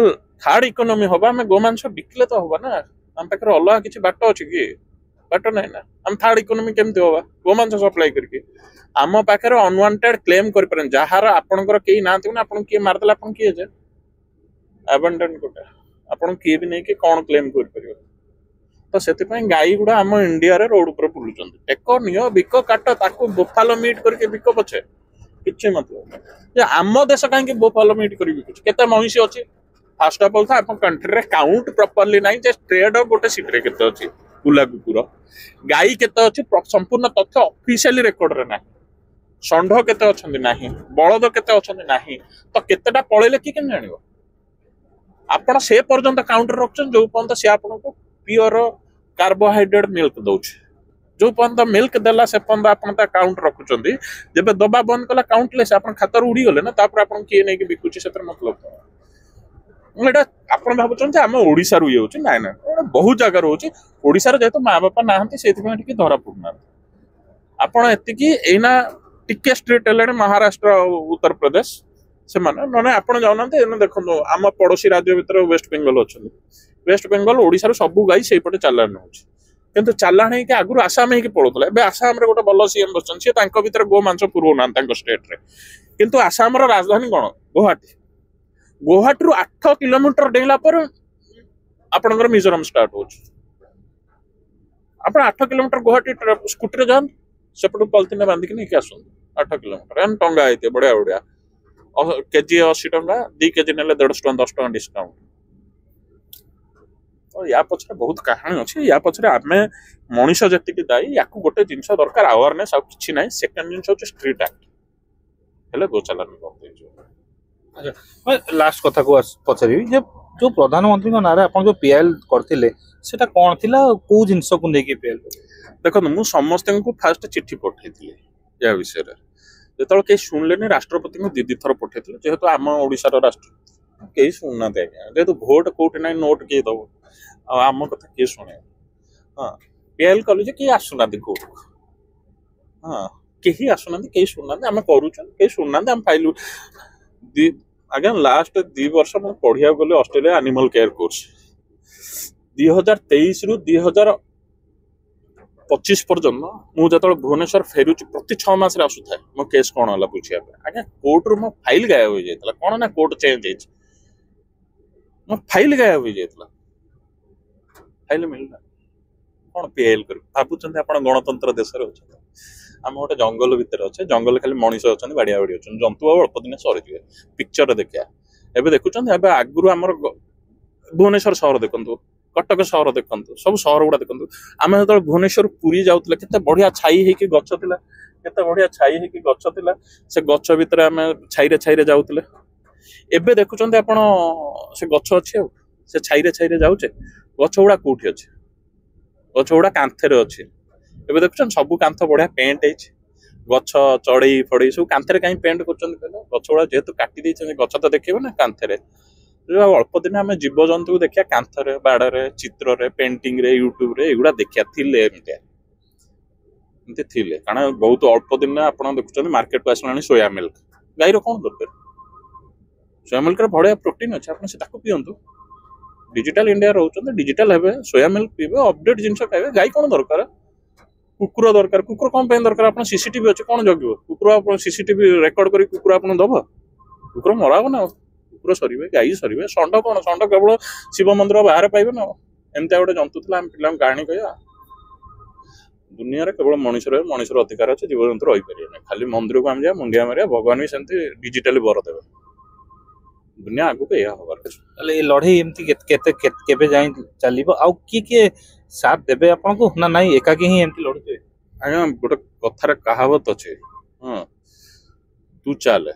थर्ड इकोनॉमी हवा आम गोमांस बिकले तो हवा ना आम पाखे अलग किसी बाट अच्छी कि बाट ना ना आम थर्ड इकोनॉमी केमती हवा गोमांस सप्लाई करके आम पाखे अनवांटेड क्लेम कर जार आपणकर कहीं ना आपन किए मारदेला आप किए जे एबंडन गोटे आपन किए भी नहीं कि कौन क्लेम कर तो से गाई गुड़ा आम इंडिया रे रोड पर बुलूं टेक नियो बिक काट ताकू बोफालो मीट करके बिक पछे किसी मतलब आम देश कहीं बोफालो मीट कर बिकुछ केते महिषी अच्छी फास्ट ऑफ ऑल था अपन कंट्री रे काउंट प्रॉपर्ली नहीं जे ट्रेड गोटे सिटी रे केते अछि गुला कुकुर गाई केते अछि संपूर्ण तथ्य ऑफिशियली रिकॉर्ड रे नाही षंढ केते अछंती नाही बळद केते अछंती नाही तो केतेटा पळेले कि केन जानिबो आपण से पर्यंत काउंट रखछन जो पर्यंत से आपण को प्योर कार्बोहाइड्रेट मिल्क दउछ जो पर्यंत मिल्क देला से पर्यंत आपण ता काउंट रखुचंती जेबे दबा बंद कला काउंटलेस आपण खातर उड़ी गले ना तापर आपण किए नै कि बिकुची सेतर मतलब एटा आपण भाबुचन जे हम ओडिसा रु ये ना ना बहुत जगह रोचे ओडिसा रे जेतो माँ बापा नाहंती सेति में टिके धरा पुरना आपण एति कि एना टिके स्ट्रेट एले महाराष्ट्र उत्तर प्रदेश से माने नने आपण जाउनते एने देखो आम पड़ोसी राज्य भीतर वेस्ट बेंगल अछि वेस्ट बेंगल ओडिसा रो सब गाई सेई पटे चालान होछि किंतु चालान है कि आगु आसाम है कि पड़ोतला एबे आसाम रे गोटे भलो सीएम बचन से तांको भीतर गो मांस पुरौ ना तांको स्टेट रे किंतु आसाम रो राजधानी कोन गुवाहाटी गुवाहाटी रु 8 किलोमीटर डेला पर आपनकर मिजोरम स्टार्ट हो आपण 8 किलोमीटर गुवाहाटी स्कूटी जान सेपटू पॉलिथिन बांधिक नहीं आस 8 किलोमीटर एन टंगा आइते बढ़िया बढ़िया केजी 80 टंका 2 केजी नेले 150 टंका 10 टंका डिस्काउंट तो या पछरे बहुत कहानी अछि या पछरे आमे मनीष जति दाई याकू गोटे जिंस दरकार अवेयरनेस आ किछि नै सेकंड जिंस होछ स्ट्रीट एक्ट हेले गोचालन करते जो अच्छा लास्ट कथा को पचारि जे जो प्रधानमंत्री नारे आपण जो पीएल करथिले सेटा कोन थिला को जिंस को नेकी पीएल देखो मु समस्त को फास्ट चिट्ठी पठैथिले या विषय रे जेतल के सुनलेनी राष्ट्रपति को दीदी थर पठैथिले जेहेतु आम ओडिसा रो राष्ट्र केही सुनना दे जेहेतु वोट कोट नै नोट के दो आम कथा के सुने हां पीएल कॉलेज के आसुना दे कोट हां केही आसुना दे केही सुनना दे हम करूछन केही सुनना दे हम फाइल अगेन लास्ट 2 वर्ष मैं पढ़िया गले ऑस्ट्रेलिया एनिमल केयर कोर्स 2023 रु 2025 पर्यंत मुझे भुवनेश्वर फेरुची प्रति 6 मास आसुए मो केस कौन है बुझे आगे कोर्ट रु मो फाइल गायब हो जाता कौन ना कोर्ट चेंज मो फाइल गायब हो जाता फाइल मिलना कौन पीएल कर भावुं आप गणतंत्र देश आम गोटे जंगल भितर अच्छे जंगल खाली मनीष अच्छा बाड़िया बाड़ी अच्छा जंतु अल्प दिन सरीजे पिक्चर देखा एवं देखुं आगु आम भुवनेश्वर सहर देखु कटक सहर देखु सब सहर गुड़ा देखु आम जो भुवनेश्वर पुरी जाऊे के बढ़िया छाई होगी गच था केते बढ़िया छाई है कि गछ थिला से गछ भितर आमे छाईरे जाउतले एबे देखुचंते आपण से गछ अछि आ से छाईरे जाउचे गछ गुड़ा कोठी अछि गछ गुड़ा कांथेरे अछि एबे देखुचन सब कांथ बढ़िया पेंट है गछ चढ़ई फड़ई सब कांथेरे कहीं पेंट करछन कहले गछ गुड़ा जेहेतु काटी दैछन गछ तो देखिबे ना कांथेरे अल्प दिन आम जीवजंतु देखिया कांथरे बाड़े चित्र पेंटिंग रे यूट्यूब रे एगुड़ा देखिया थिले एमती थिले कारण बहुत अल्प दिन आप देखुं मार्केट को आसला सोया मिल्क गाईर कौन दरकार सोया मिल्क बढ़िया प्रोटीन अच्छे आप पीयंतु डिजिटल इंडिया रोचे डिजिटल हे सोया मिल्क पीबे अपडेट जिनस खाइबे गाई कौन दरकार कुकुर दरकार कुकुर कौन दरकार आप सीसीटीवी अच्छे कौन जगिव कुकुर सीसीटीवी रेकर्ड कर कुकुर आप दब कुकुर मराब ना कुकुर सर गाई सर षंड कौन षंड केवल शिव मंदिर बाहर पाइबे ना एमती गोटे जंतु था पिला कहानी कह दुनिया रे केवल मनुष्य अधिकार अच्छे जीवजंतु रही पारे खाली मंदिर को आम जा मुंडिया मारिया भगवान भी सेमती डिजिटली बर देवे दुनिया आगु को यह हबार ये लड़ाई एमती केबे जाई चलिबो आउ किए साथ देबे आपन को ना नहीं एकाकी ही एमती लड़ुते आज्ञा गोटे कथार कहावत अच्छे हाँ तू चल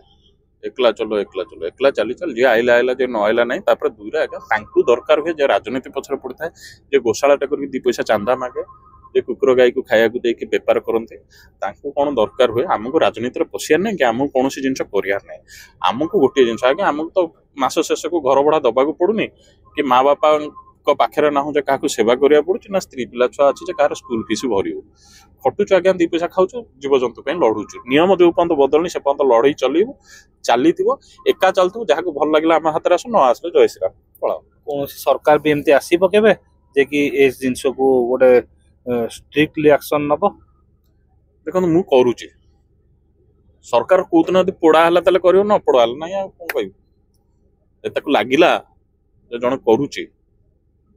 एकला चलो एकला चली चल जी आइला आइला जे न आइला नहीं तापर दूर आज्ञा तांकु दरकार हुए जे राजनीति पछरे पड़ता है जे गोशाला कर दी पैसा चांदा मागे जे कुकुर गाई को खाया देके बेपार करते तांकु कौन दरकार हुए आमको राजनीति पशियार नहीं कि आमको कौन जिन करार नहीं आमको गोटे जिन आज्ञा आमको तो मास शेष को घर भड़ा दबाक पड़ुनी कि माँ बापा पाखे ना जे क्या सेवा करा पड़ुची ना स्त्री पिला छुआ अच्छी कह स्कूल फीस भर खटुच आज्ञा दी पैसा खाऊ जीवजंतु लड़ुचु नियम जो पर्यंत बदलनी से पर्यंत लड़ई चली एका चलतु जहाँ भल लगे आम हाथ आस न आसले जय श्रीराम पलाओ कौन सरकार भी एमती आसीबो केबे जे कि ए जिंस को गोटे स्ट्रिक्टली एक्शन नब देखो मु करुची सरकार कौन यदि पोड़ा है कर न पोड़ा ना कौन कह लगिला जन करुची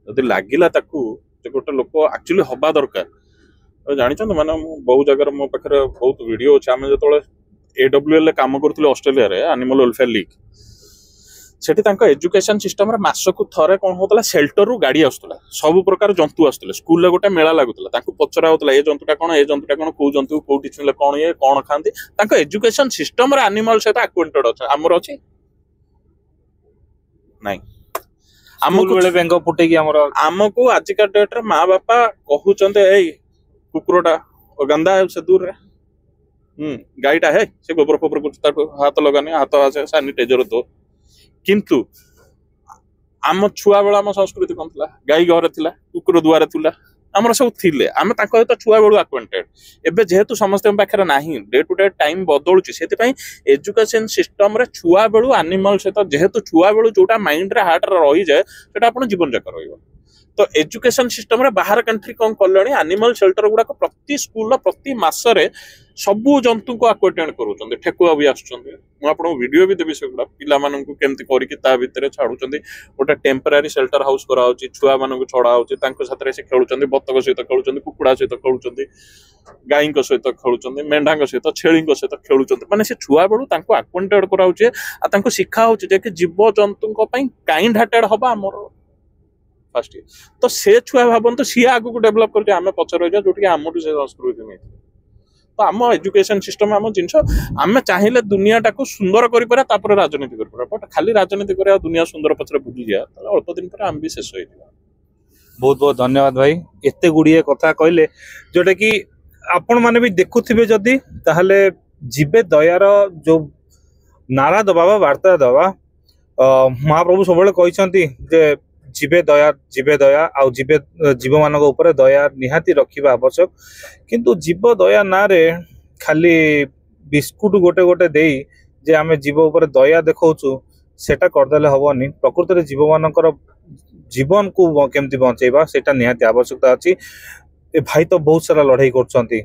जदि लगिला गोटे लोक एक्चुअली हवा दरकार जानी माने बहुत जगह मो पाखे बहुत वीडियो अच्छे आम जो AWL काम करुले ऑस्ट्रेलिया रे एनिमल वेलफेयर लीग सेठी तांका एजुकेशन सिस्टम रे मासकु थरे कोन होतला शेल्टर रु गाड़ी आस्तला सब प्रकार जंतु आस्तले स्कूल रे गोटे मेला लागुतला तांको पचरा होतला ए जंतुटा कोन को जंतु कोठी छुले कोन ये कोन खांती तांका एजुकेशन सिस्टम रे एनिमल से अक्वेंटेड अछि हमर अछि नाही हमको बेले बेंग फुटे की हमको आज का डेट रे माँ बापा कहउचंते ए कुकुरटा गंदा है से दूर रे गाईटा है से गोबर फोबर कुछ हाथ लगानी हाथ आसे सानिटाइजर दो किंतु आम छुआ बेला आम संस्कृति कौन था गाई घर थिला कुकुर दुआरे थिला आमर सब थिले आम तांको सहित छुआ बेलू अक्वेंटेड एबे जेहेतु समस्त पाखे नाही डे टू डे टाइम बदलुची सेति एजुकेशन सिस्टम रे छुआ बेलू एनिमल सहित जेहेतु छुआ बेलू जोटा माइंड रे हार्ट रे रही जाए सेटा अपन जीवन जाकर रहिबो तो एजुकेशन सिस्टम रे बाहर कंट्री कौन कले एनिमल शेल्टर गुड़ा प्रति स्कूल प्रति मासरे सबू जंतु को अक्वेटेंड करूछन्ते ठेकुआ भी आछुछन्ते मु आपन वीडियो भी देबी सेगुडा पिला मानन को केमति करी कि ता भितरे छाडुछन्ते गोटे टेम्पररी शेल्टर हाउस करा होची छुआ मानन को छडा होची तांको साथरे से खेलुछन्ते बत्तक सहित खेलुछन्ते कुकुडा सहित खेलुछन्ते गाई को सहित खेलुछन्ते मेंढा को सहित छेली को सहित खेलुछन्ते माने से छुआ बेलू तांको अक्वेटेंड करा होची आ तांको शिक्षा होची जे कि जीव जंतु को पई काइंड हार्टेड हबा हमर फर्स्ट तो से छुआ भावन तो सी आगु को डेवलप करके आम पछ रही जा जोटि आम से संस्कृति नहीं तो आम एजुकेशन सिस्टम आम जिन आम चाहिए दुनिया टाक सुंदर कर राजनीति कर बट खाली राजनीति कर दुनिया सुंदर पचर बुझी जाए अल्प दिन पर आम भी शेष हो बहुत बहुत धन्यवाद भाई एते गुड़िए कथा कहले जोटा कि आपण माने भी देखुथिबे जदी ताहले जीवे दयार जो नारा दबा वार्ता दबा महाप्रभु सब कहते जे जीवे दया आउ जीव मान ऊपर दया निहाती रखा आवश्यक किंतु जीव दया ना रे खाली बिस्कुट गोटे गोटे देई जे आमे जीव ऊपर दया देखाऊँ सेटा करदेले हबनी प्रकृत में जीव मानकर जीवन को केमती बचेबा सेटा निहाती आवश्यकता अच्छी ए भाई तो बहुत सारा लड़ाई कर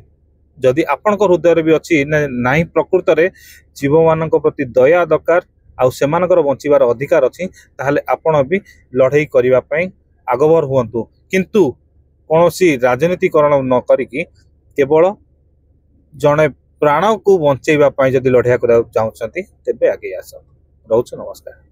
जदि आपण हृदय भी अच्छी ना प्रकृत में जीव मान प्रति दया दरकार आउ सेमानकर बंचिबार अधिकार अच्छी ताहले आपण भी लड़ाई करने आगभर हुंतु किंतु कौनसी राजनीतिकरण न करिकी केवल जड़े प्राण को बंचेबा जदि लड़ाई करा चाहते तेबे आगे आस रोच नमस्कार।